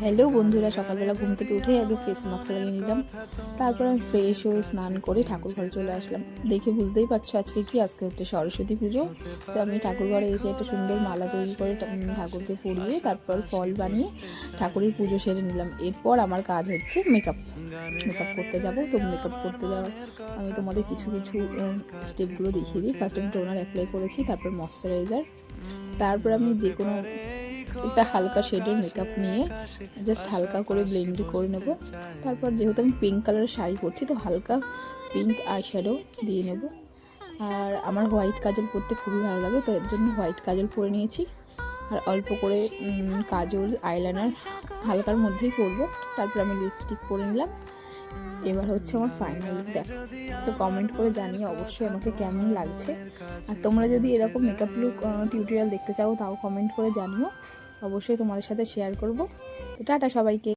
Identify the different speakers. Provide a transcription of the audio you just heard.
Speaker 1: Hello বন্ধুরা, সকালবেলা ঘুম থেকে উঠেই আগে ফেস মাস্ক লাগিয়ে নিলাম। তারপর আমি ফ্রেশ হয়ে স্নান করে ঠাকুর ঘরে চলে আসলাম। দেখে বুঝতেই পারছো আজকে হচ্ছে সরস্বতী পুজো। তো আমি ঠাকুর ঘরে এসে একটা সুন্দর মালা তৈরি করে ঠাকুরকে পরিয়ে তারপর ফল বানিয়ে ঠাকুরের পুজো সেরে নিলাম। এরপর আমার কাজ হচ্ছে মেকআপ করতে যাব। তো মেকআপ করতে যাওয়ার আমি তোমাদের কিছু স্টেপগুলো দেখিয়ে দিই। ফার্স্ট আমি টোনার অ্যাপ্লাই করেছি, তারপর ময়শ্চারাইজার, তারপর আমি যে কোনো একটা হালকা শেডের মেকআপ নিয়ে জাস্ট হালকা করে ব্লেন্ড করে নেব। তারপর যেহেতু আমি পিঙ্ক কালারের শাড়ি পরছি, তো হালকা পিঙ্ক আই শ্যাডো দিয়ে নেব। আর আমার হোয়াইট কাজল পরতে খুবই ভালো লাগে, তো এর জন্য হোয়াইট কাজল পরে নিয়েছি। আর অল্প করে কাজল আইলাইনার হালকার মধ্যেই করবো। তারপর আমি লিপস্টিক পরে নিলাম। এবার হচ্ছে আমার ফাইনাল লুক। দেখো, তো কমেন্ট করে জানিয়ে অবশ্যই আমাকে কেমন লাগছে। আর তোমরা যদি এরকম মেকআপ লুক টিউটোরিয়াল দেখতে চাও তাও কমেন্ট করে জানিও, অবশ্যই তোমাদের সাথে শেয়ার করব। তো টাটা সবাইকে।